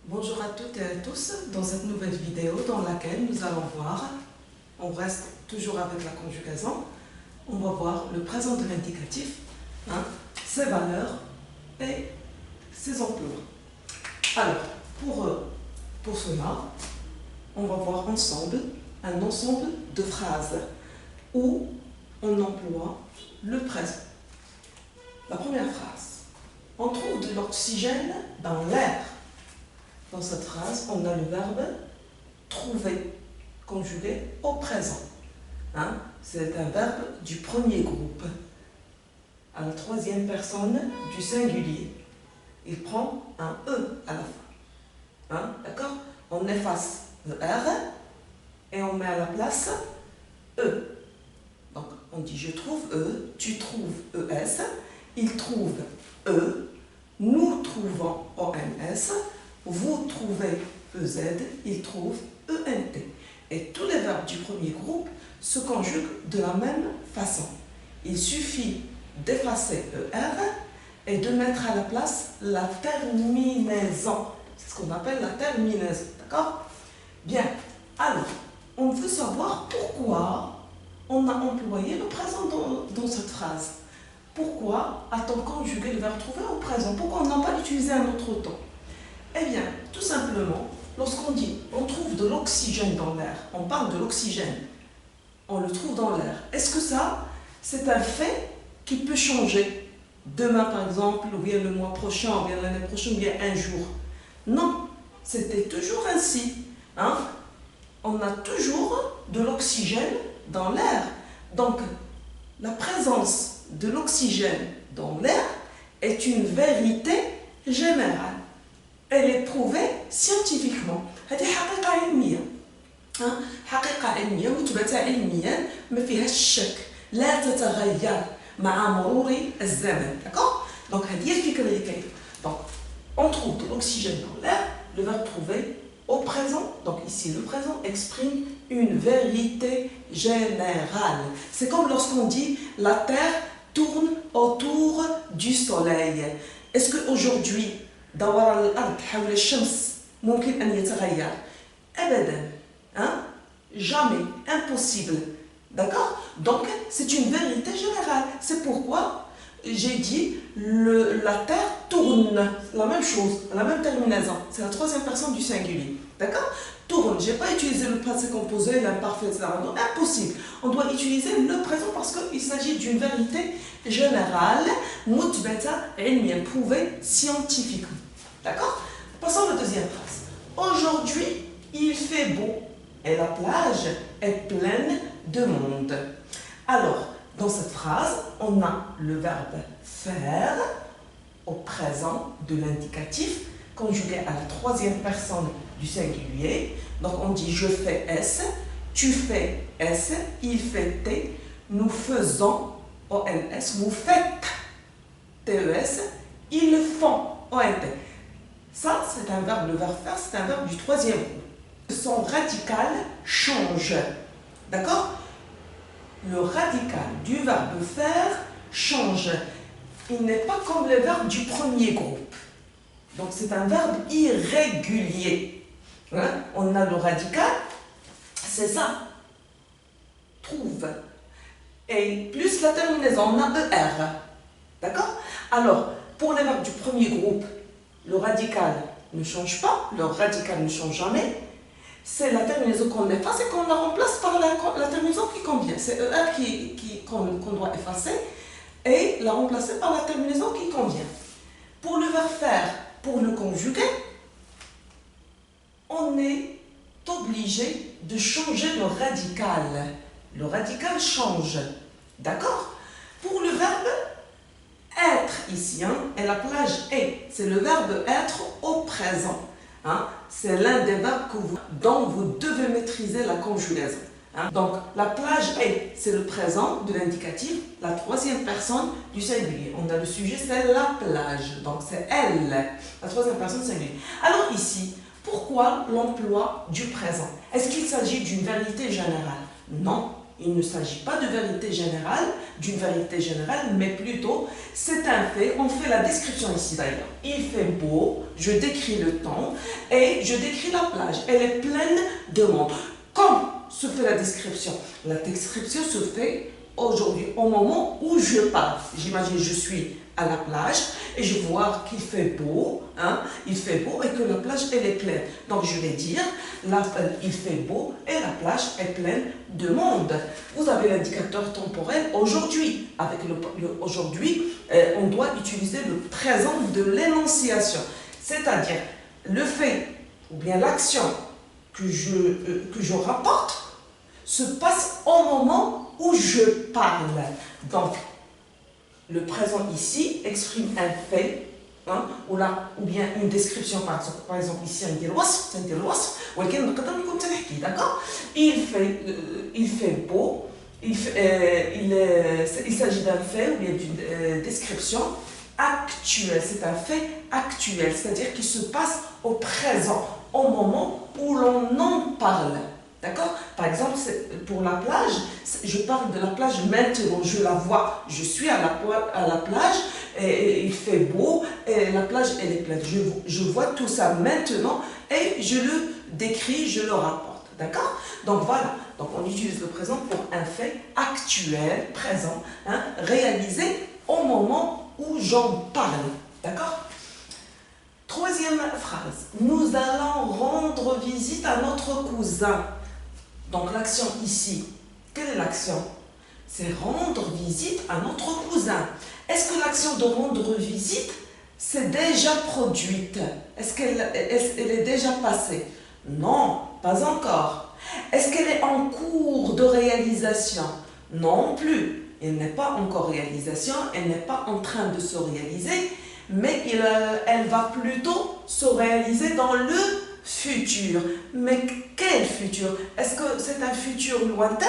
Bonjour à toutes et à tous dans cette nouvelle vidéo dans laquelle nous allons voir, on reste toujours avec la conjugaison, on va voir le présent de l'indicatif, ses valeurs et ses emplois. Alors, pour cela, on va voir ensemble un ensemble de phrases où on emploie le présent. La première phrase, on trouve de l'oxygène dans l'air. Dans cette phrase, on a le verbe trouver, conjugué au présent. C'est un verbe du premier groupe, à la troisième personne du singulier. Il prend un E à la fin. D'accord? On efface le R et on met à la place E. Donc, on dit je trouve E, tu trouves ES, il trouve E, nous trouvons ONS, vous trouvez EZ, il trouve ENT. Et tous les verbes du premier groupe se conjuguent de la même façon. Il suffit d'effacer ER et de mettre à la place la terminaison. C'est ce qu'on appelle la terminaison. D'accord? Bien. Alors, on veut savoir pourquoi on a employé le présent dans cette phrase. Pourquoi a-t-on conjugué le verbe trouver au présent? Pourquoi on n'a pas utilisé un autre temps? Eh bien, tout simplement, lorsqu'on dit on trouve de l'oxygène dans l'air, on parle de l'oxygène, on le trouve dans l'air. Est-ce que ça, c'est un fait qui peut changer demain par exemple, ou bien le mois prochain, ou bien l'année prochaine, ou bien un jour? Non, c'était toujours ainsi. On a toujours de l'oxygène dans l'air. Donc, la présence de l'oxygène dans l'air est une vérité générale. Elle est prouvée scientifiquement. هذه حقيقة علمية. حقيقة علمية مثبتة علميا ما فيهاش الشك. لا تتغير مع مرور الزمن. D'accord? Donc هذه الفكرة اللي كاينة. Donc on trouve de l'oxygène dans l'air. Le verbe trouver au présent. Donc ici le présent exprime une vérité générale. C'est comme lorsqu'on dit la terre tourne autour du soleil. Est-ce qu'aujourd'hui دوران الأرض حول الشمس ممكن أن يتغير؟ أبدا. Jamais. Impossible. D'accord? Donc, c'est une vérité générale. C'est pourquoi j'ai dit la Terre tourne. La même chose, la même terminaison. C'est la troisième personne du singulier. D'accord? Tourne. Je n'ai pas utilisé le passé composé, l'imparfait, etc. Donc, impossible. On doit utiliser le présent parce qu'il s'agit d'une vérité générale, مثبتة علميا, prouvée scientifiquement. D'accord? Passons à la deuxième phrase. Aujourd'hui, il fait beau et la plage est pleine de monde. Alors, dans cette phrase, on a le verbe faire au présent de l'indicatif conjugué à la troisième personne du singulier. Donc, on dit je fais S, tu fais S, il fait T, nous faisons ONS, vous faites TES, ils font ONT. Ça, c'est un verbe, le verbe faire, c'est un verbe du troisième groupe. Son radical change. D'accord? Le radical du verbe faire change. Il n'est pas comme le verbe du premier groupe. Donc, c'est un verbe irrégulier. On a le radical, c'est ça. Trouve. Et plus la terminaison, on a ER. D'accord? Alors, pour les verbes du premier groupe, le radical ne change pas, le radical ne change jamais. C'est la terminaison qu'on efface et qu'on la remplace par la terminaison qui convient. C'est ER qu'on doit effacer et la remplacer par la terminaison qui convient. Pour le verbe faire, pour le conjuguer, on est obligé de changer le radical. Le radical change. D'accord? Pour le verbe être ici, et la plage est, c'est le verbe être au présent. C'est l'un des verbes dont vous devez maîtriser la conjugaison. Donc, la plage est, c'est le présent de l'indicatif, la troisième personne du singulier. On a le sujet, c'est la plage. Donc, c'est elle, la troisième personne singulier. Alors ici, pourquoi l'emploi du présent? Est-ce qu'il s'agit d'une vérité générale? Non. Il ne s'agit pas de vérité générale, d'une vérité générale, mais plutôt, c'est un fait. On fait la description ici d'ailleurs. Il fait beau, je décris le temps et je décris la plage. Elle est pleine de monde. Comment se fait la description? La description se fait aujourd'hui, au moment où je parle. J'imagine je suis à la plage et je vois qu'il fait beau, il fait beau et que la plage elle est pleine. Donc je vais dire, il fait beau et la plage est pleine de monde. Vous avez l'indicateur temporel aujourd'hui. Avec aujourd'hui, on doit utiliser le présent de l'énonciation. C'est-à-dire le fait ou bien l'action que je rapporte se passe au moment où je parle. Donc, le présent ici exprime un fait, ou bien une description, par exemple ici, d'accord? Il fait beau, il s'agit d'un fait ou bien d'une description actuelle. C'est un fait actuel, c'est-à-dire qu'il se passe au présent, au moment où l'on en parle. D'accord? Par exemple, pour la plage, je parle de la plage maintenant, je la vois, je suis à la plage, et il fait beau, et la plage elle est pleine. Je vois tout ça maintenant, et je le décris, je le rapporte. D'accord? Donc voilà, donc on utilise le présent pour un fait actuel, présent, réalisé au moment où j'en parle. D'accord? Troisième phrase, nous allons rendre visite à notre cousin. Donc l'action ici, quelle est l'action? C'est rendre visite à notre cousin. Est-ce que l'action de rendre visite, c'est déjà produite? Est-ce qu'elle est déjà passée? Non, pas encore. Est-ce qu'elle est en cours de réalisation? Non plus. Elle n'est pas encore réalisation, elle n'est pas en train de se réaliser, mais elle va plutôt se réaliser dans le futur. Mais quel futur? Est-ce que c'est un futur lointain?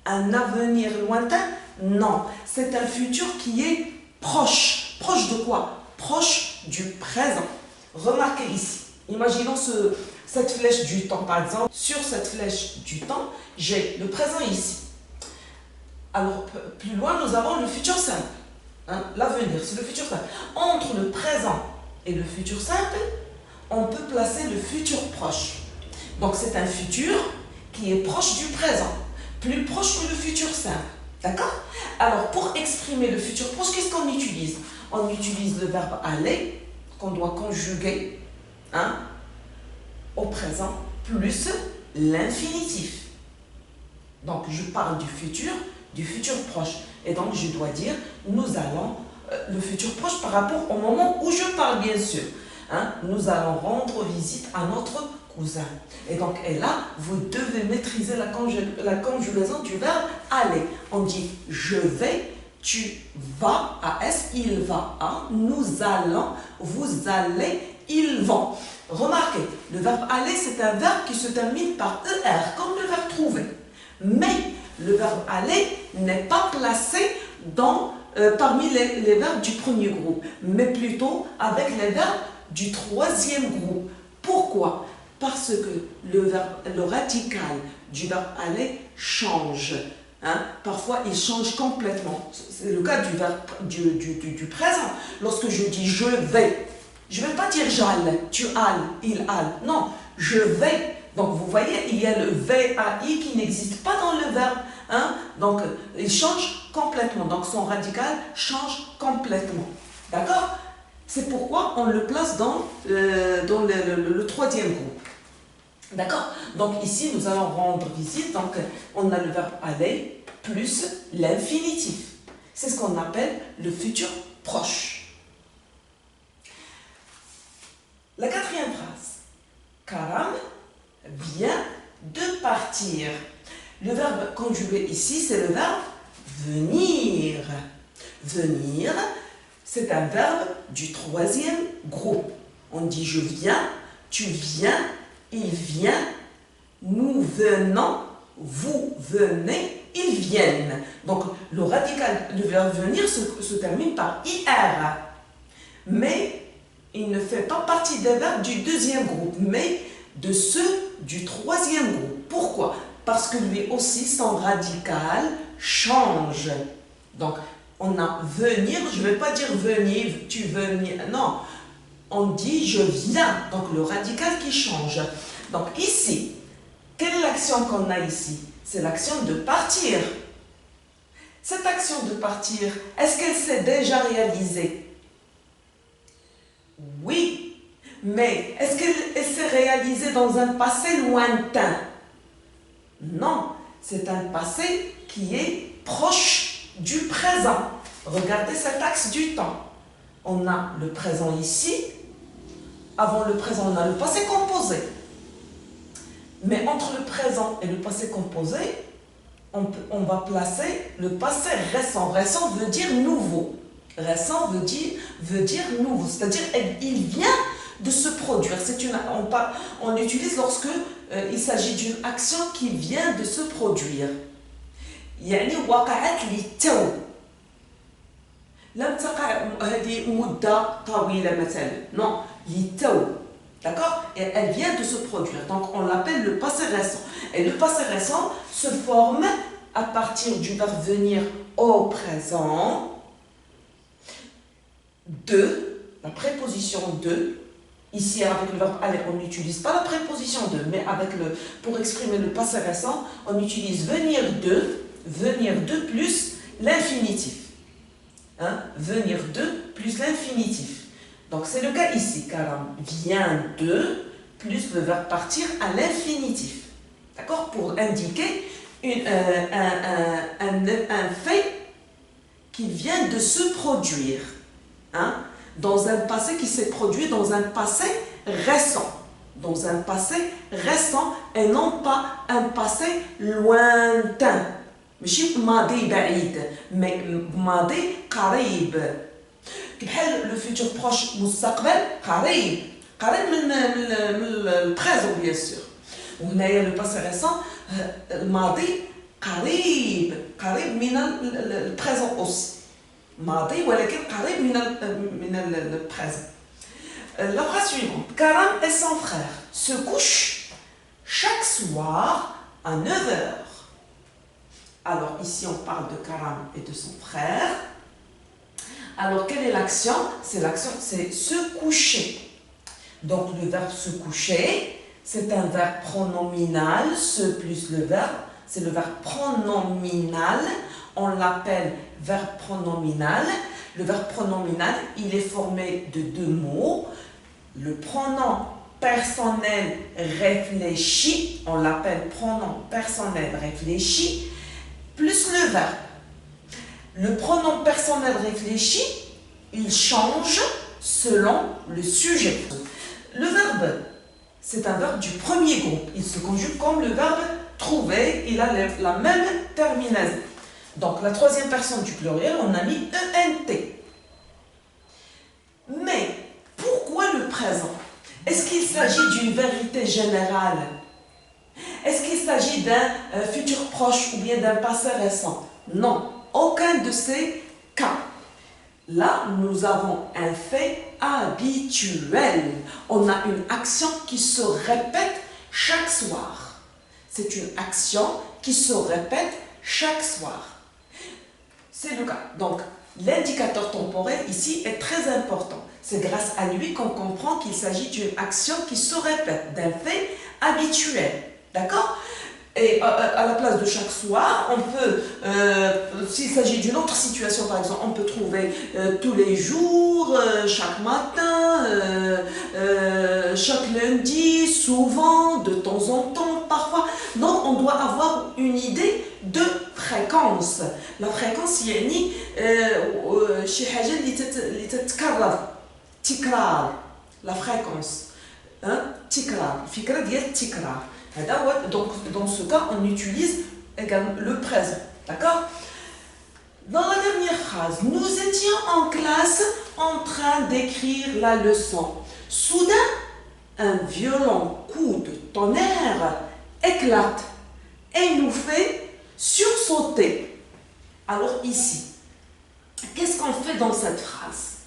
Un avenir lointain? Non, c'est un futur qui est proche. Proche de quoi? Proche du présent. Remarquez ici, imaginons cette flèche du temps par exemple. Sur cette flèche du temps, j'ai le présent ici. Alors plus loin, nous avons le futur simple. L'avenir, c'est le futur simple. Entre le présent et le futur simple, on peut placer le futur proche. Donc c'est un futur qui est proche du présent, plus proche que le futur simple. D'accord? Alors pour exprimer le futur proche, qu'est-ce qu'on utilise? On utilise le verbe aller, qu'on doit conjuguer au présent, plus l'infinitif. Donc je parle du futur proche. Et donc je dois dire, nous allons, le futur proche par rapport au moment où je parle bien sûr. Nous allons rendre visite à notre cousin. Et donc, et là, vous devez maîtriser la conjugaison du verbe aller. On dit je vais, tu vas, AS, il va, nous allons, vous allez, ils vont. Remarquez, le verbe aller, c'est un verbe qui se termine par ER, comme le verbe trouver. Mais le verbe aller n'est pas placé parmi les verbes du premier groupe, mais plutôt avec les verbes du troisième groupe. Pourquoi? Parce que le radical du verbe aller change. Parfois, il change complètement. C'est le cas du verbe du présent. Lorsque je dis je vais, je ne vais pas dire j'aille, tu ailles, il aille. Non, je vais. Donc, vous voyez, il y a le VAI qui n'existe pas dans le verbe. Donc, il change complètement. Donc, son radical change complètement. D'accord? C'est pourquoi on le place dans le troisième groupe. D'accord? Donc ici, nous allons rendre visite. Donc on a le verbe aller plus l'infinitif. C'est ce qu'on appelle le futur proche. La quatrième phrase. Karam vient de partir. Le verbe conjugué ici, c'est le verbe venir. Venir. C'est un verbe du troisième groupe. On dit je viens, tu viens, il vient, nous venons, vous venez, ils viennent. Donc le radical du verbe venir se termine par IR. Mais il ne fait pas partie des verbes du deuxième groupe, mais de ceux du troisième groupe. Pourquoi? parce que lui aussi, son radical change. Donc, on a venir, je ne vais pas dire venir, tu venir, non. On dit je viens, donc le radical qui change. Donc ici, quelle est l'action qu'on a ici? C'est l'action de partir. Cette action de partir, est-ce qu'elle s'est déjà réalisée? Oui, mais est-ce qu'elle s'est réalisée dans un passé lointain? Non, c'est un passé qui est proche du présent. Regardez cet axe du temps. On a le présent ici. Avant le présent, on a le passé composé. Mais entre le présent et le passé composé, on va placer le passé récent. Récent veut dire nouveau. Récent veut dire nouveau. C'est-à-dire il vient de se produire. On l'utilise lorsque il s'agit d'une action qui vient de se produire. يعني وقعت لي تو. لم تقع هذه مدة طويلة مثلا. Non, لتو. D'accord? Et elle vient de se produire. Donc on l'appelle le passé récent. Et le passé récent se forme à partir du verbe venir au présent de, la préposition de. Ici, avec le verbe aller, on n'utilise pas la préposition de, mais pour exprimer le passé récent, on utilise venir de plus l'infinitif. Hein? Venir de plus l'infinitif. Donc c'est le cas ici. Karam vient de plus le verbe partir à l'infinitif. D'accord? Pour indiquer un fait qui vient de se produire. Hein? Dans un passé qui s'est produit dans un passé récent. Dans un passé récent et non pas un passé lointain. ماشي ماضي بعيد mais ماضي قريب. بحال le futur proche مستقبل قريب من البريزون bien sûr. وهنايا le passé récent الماضي قريب من البريزون aussi. ماضي ولكن قريب من البريزون. La phrase suivante. Karam et son frère se couchent chaque soir à 9h. Alors ici on parle de Karam et de son frère. Alors quelle est l'action? C'est se coucher. Donc le verbe se coucher, c'est un verbe pronominal, ce plus le verbe, c'est le verbe pronominal. On l'appelle verbe pronominal. Le verbe pronominal, il est formé de deux mots. Le pronom personnel réfléchi, on l'appelle pronom personnel réfléchi, plus le verbe. Le pronom personnel réfléchi, il change selon le sujet. Le verbe, c'est un verbe du premier groupe. Il se conjugue comme le verbe trouver, il a la même terminaison. Donc, la troisième personne du pluriel, on a mis ENT. Mais, pourquoi le présent? Est-ce qu'il s'agit d'une vérité générale? Est-ce qu'il s'agit d'un futur proche ou bien d'un passé récent? Non, aucun de ces cas. Là, nous avons un fait habituel. On a une action qui se répète chaque soir. C'est une action qui se répète chaque soir. C'est le cas. Donc, l'indicateur temporel ici est très important. C'est grâce à lui qu'on comprend qu'il s'agit d'une action qui se répète, d'un fait habituel. D'accord? Et à la place de chaque soir, on peut, s'il s'agit d'une autre situation par exemple, on peut trouver tous les jours, chaque matin, chaque lundi, souvent, de temps en temps, parfois. Donc on doit avoir une idée de fréquence. La fréquence يعني شي حاجة اللي تتكرر تكرار. La fréquence. تكرار. الفكرة ديال التكرار. Donc, dans ce cas, on utilise également le présent. D'accord? Dans la dernière phrase, nous étions en classe en train d'écrire la leçon. Soudain, un violent coup de tonnerre éclate et nous fait sursauter. Alors ici, qu'est-ce qu'on fait dans cette phrase?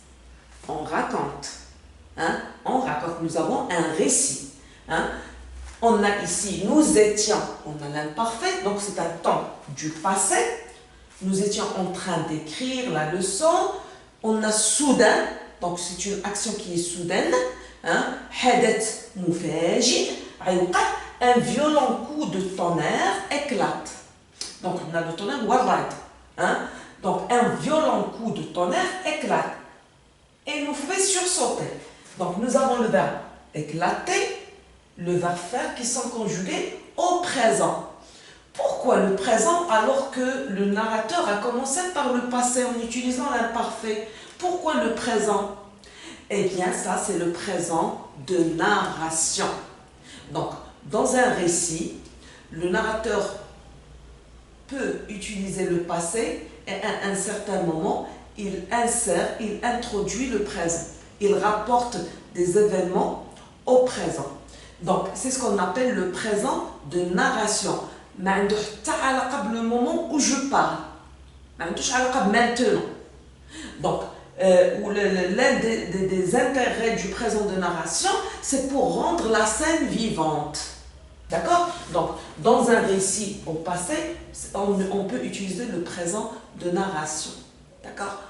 On raconte. On raconte. Nous avons un récit. On a ici nous étions, on a l'imparfait, donc c'est un temps du passé. Nous étions en train d'écrire la leçon. On a soudain, donc c'est une action qui est soudaine. حدث مفاجئ غيوقع, un violent coup de tonnerre éclate. Donc on a le tonnerre warrad. Donc un violent coup de tonnerre éclate et nous fait sursauter. Donc nous avons le verbe éclater, le verbe faire qui sont conjugués au présent. Pourquoi le présent alors que le narrateur a commencé par le passé en utilisant l'imparfait? Pourquoi le présent? Eh bien ça c'est le présent de narration. Donc dans un récit, le narrateur peut utiliser le passé et à un certain moment, il insère, il introduit le présent. Il rapporte des événements au présent. Donc, c'est ce qu'on appelle le présent de narration. Le moment où je parle. Maintenant. Donc, l'un des intérêts du présent de narration, c'est pour rendre la scène vivante. D'accord? Donc, dans un récit au passé, on peut utiliser le présent de narration. D'accord?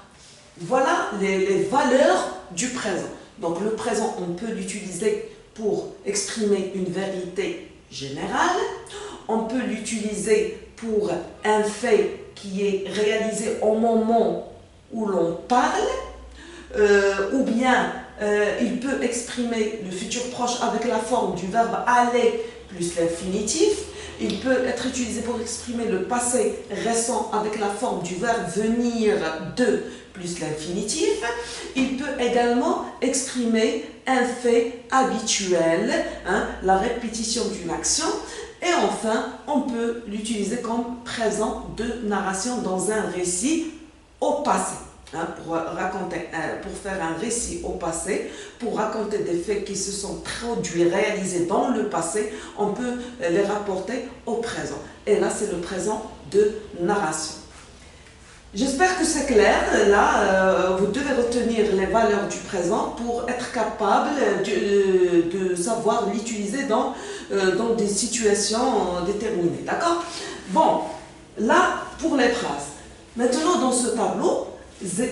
Voilà les valeurs du présent. Donc, le présent, on peut l'utiliser pour exprimer une vérité générale. On peut l'utiliser pour un fait qui est réalisé au moment où l'on parle. Ou bien, il peut exprimer le futur proche avec la forme du verbe aller plus l'infinitif. Il peut être utilisé pour exprimer le passé récent avec la forme du verbe venir de plus l'infinitif. Il peut également exprimer un fait habituel, la répétition d'une action. Et enfin, on peut l'utiliser comme présent de narration dans un récit au passé. Pour faire un récit au passé, pour raconter des faits qui se sont produits, réalisés dans le passé, on peut les rapporter au présent. Et là, c'est le présent de narration. J'espère que c'est clair. Là, vous devez retenir les valeurs du présent pour être capable de savoir l'utiliser dans des situations déterminées. D'accord? Bon, là, pour les phrases. Maintenant, dans ce tableau,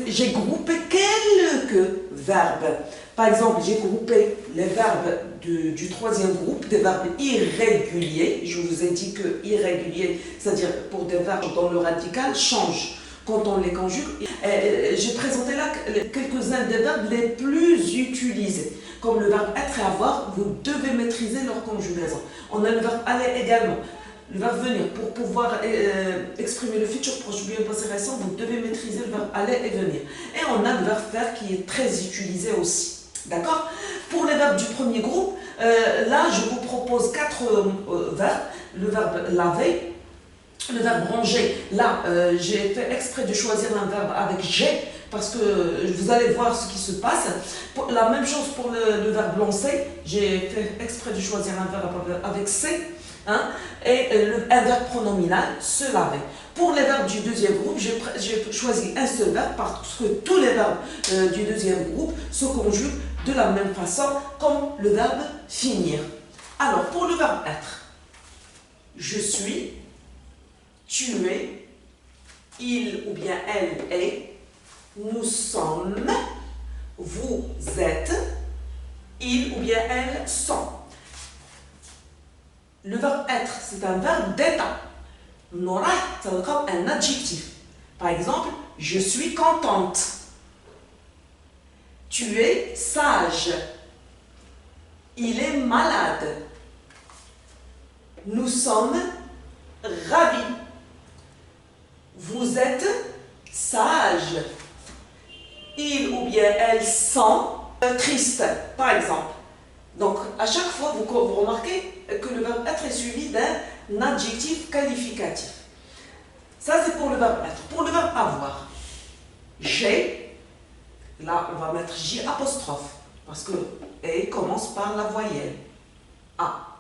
j'ai groupé quelques verbes. Par exemple, j'ai groupé les verbes du troisième groupe, des verbes irréguliers. Je vous ai dit que irrégulier, c'est-à-dire pour des verbes dont le radical change quand on les conjugue. J'ai présenté là quelques-uns des verbes les plus utilisés. Comme le verbe être et avoir, vous devez maîtriser leur conjugaison. On a le verbe aller également. Le verbe venir, pour pouvoir exprimer le futur proche ou bien le passé récent, vous devez maîtriser le verbe aller et venir. Et on a le verbe faire qui est très utilisé aussi. D'accord? Pour les verbes du premier groupe, là je vous propose 4 verbes. Le verbe laver, le verbe ranger. Là, j'ai fait exprès de choisir un verbe avec j'ai, parce que vous allez voir ce qui se passe. La même chose pour le verbe lancer, j'ai fait exprès de choisir un verbe avec c'est. Et un verbe pronominal, se laver. Pour les verbes du deuxième groupe, j'ai choisi un seul verbe parce que tous les verbes du deuxième groupe se conjuguent de la même façon comme le verbe finir. Alors, pour le verbe être, je suis, tu es, il ou bien elle est, nous sommes, vous êtes, il ou bien elles sont. Le verbe être, c'est un verbe d'état. Nora, ça veut dire un adjectif. Par exemple, je suis contente. Tu es sage. Il est malade. Nous sommes ravis. Vous êtes sage. Il ou bien elles sont tristes, par exemple. Donc, à chaque fois, vous remarquez que le verbe être est suivi d'un adjectif qualificatif. Ça, c'est pour le verbe être. Pour le verbe avoir, j'ai, là, on va mettre J apostrophe, parce que et commence par la voyelle A.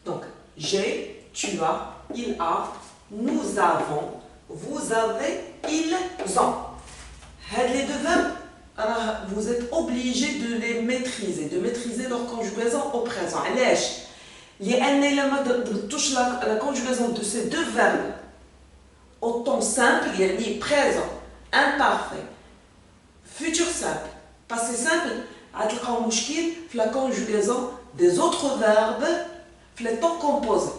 Donc, j'ai, tu as, il a, nous avons, vous avez, ils ont. Les deux verbes, vous êtes obligé de les maîtriser, de maîtriser leur conjugaison au présent. Il y a un élément de touche la conjugaison de ces deux verbes au temps simple, il y a présent, imparfait, futur simple, passé simple, la conjugaison des autres verbes, les temps composés.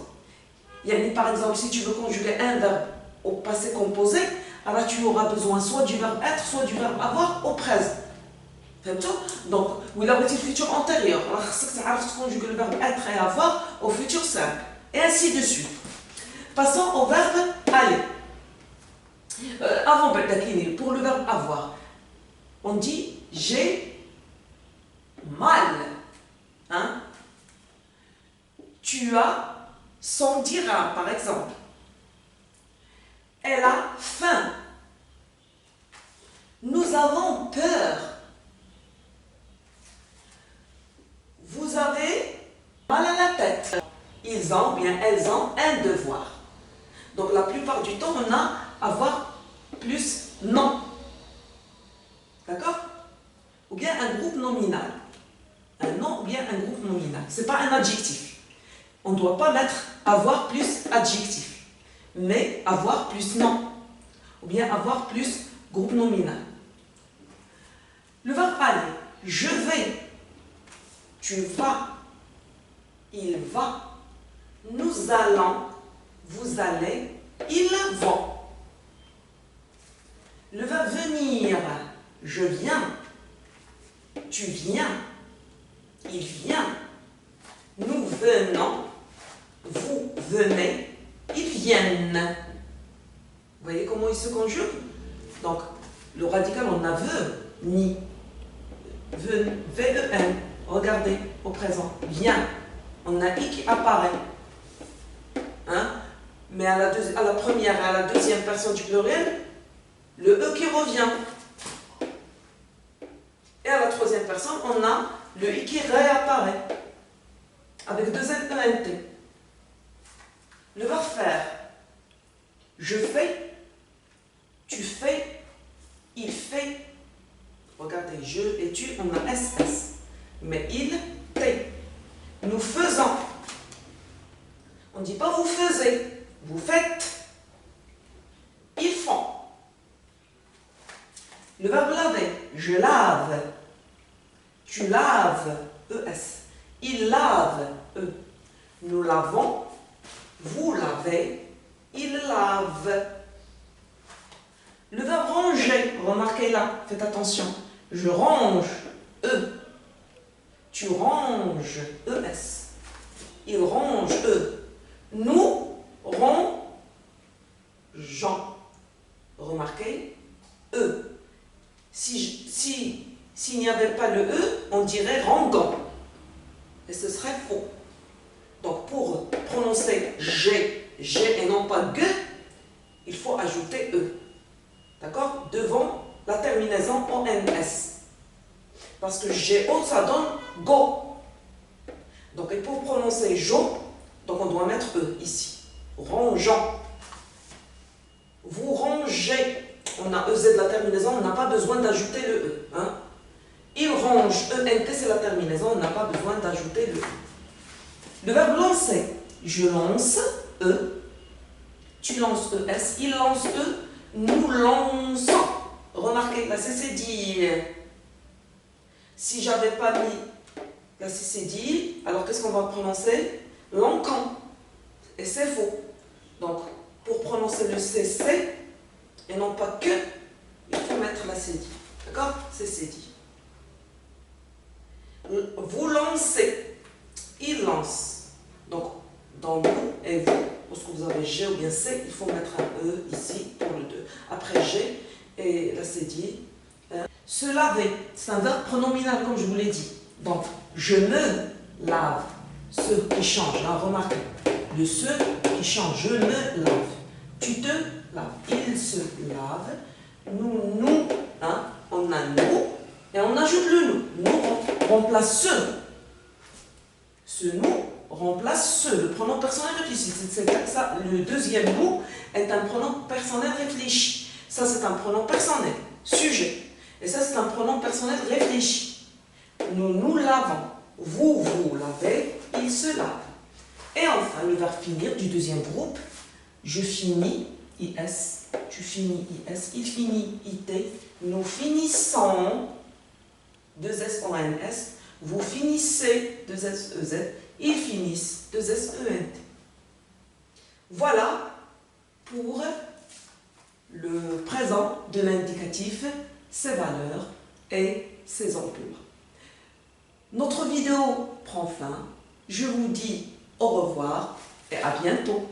Par exemple, si tu veux conjuguer un verbe au passé composé, alors tu auras besoin soit du verbe être, soit du verbe avoir au présent. Donc, il a le futur antérieur. Alors, c'est que conjuguer le verbe être et avoir au futur simple. Et ainsi de suite. Passons au verbe aller. Avant pour le verbe avoir, on dit j'ai mal. Hein? Tu as 100 dirhams, par exemple. Elle a faim. Nous avons peur. Vous avez mal à la tête. Ils ont, bien elles ont un devoir. Donc la plupart du temps, on a avoir plus non. D'accord? Ou bien un groupe nominal. Un nom ou bien un groupe nominal. Ce n'est pas un adjectif. On ne doit pas mettre avoir plus adjectif. Mais avoir plus non. Ou bien avoir plus groupe nominal. Le verbe aller. Je vais. Tu vas. Il va. Nous allons. Vous allez. Ils vont. Le verbe venir. Je viens. Tu viens. Il vient. Nous venons. Vous venez. Ils viennent. Vous voyez comment ils se conjuguent? Donc, le radical, on a ni. V-E-N. Regardez au présent. Vient. On a i qui apparaît. Hein? Mais à la première et à la deuxième personne du pluriel, le e qui revient. Et à la troisième personne, on a le i qui réapparaît. Avec deux ent. Le verbe faire. Je fais. Tu fais. Il fait. Regardez, je et tu, on a ss. Mais il, t. Nous faisons. On ne dit pas vous faisiez. Vous faites. Ils font. Le verbe laver. Je lave. Tu laves. ES. Il lave. E. Nous lavons. Vous lavez. Il lave. Le verbe ranger. Remarquez là. Faites attention. Je range. E. Tu ranges. ES. Il range. E. Nous rangeons. Remarquez. E. S'il n'y avait pas le E, on dirait rangon. Et ce serait faux. Donc pour prononcer G et non pas G, il faut ajouter E. D'accord? Devant la terminaison ONS. Parce que GO, ça donne go. Donc et pour prononcer Jo, donc on doit mettre E ici. Rangeant. Vous rangez. On a EZ de la terminaison, on n'a pas besoin d'ajouter le E. Hein? Il range, ENT c'est la terminaison, on n'a pas besoin d'ajouter le E. Le verbe lancer. Je lance, E. Tu lances ES, il lance E. Nous lançons. Remarquez, là c'est dit. Si j'avais pas mis la c'est dit, alors qu'est-ce qu'on va prononcer? L'encan. Et c'est faux. Donc, pour prononcer le CC, et non pas que, il faut mettre la CD. D'accord? C'est dit. Vous lancez. Il lance. Donc, dans vous et vous, lorsque vous avez G ou bien C, il faut mettre un E ici pour le 2. Après G et la CD. Se laver, c'est un verbe pronominal comme je vous l'ai dit. Donc, je me lave. Ce qui change, hein, remarquez. Le ce qui change, je me lave. Tu te laves. Il se lave. Nous, hein, on a nous et on ajoute le nous. Nous remplace ce. Ce nous remplace ce. Le pronom personnel réfléchi. Ça, le deuxième nous est un pronom personnel réfléchi. Ça, c'est un pronom personnel. Sujet. Et ça, c'est un pronom personnel réfléchi. Nous nous lavons. Vous lavez. Il se lave. enfin, le verbe finir du deuxième groupe. Je finis, IS, tu finis, IS, il finit, IT, nous finissons, 2S-O-N-S, vous finissez, 2S-E-Z, ils finissent, 2S-E-N-T. Voilà pour le présent de l'indicatif, ses valeurs et ses emplois. Notre vidéo prend fin. Je vous dis au revoir et à bientôt.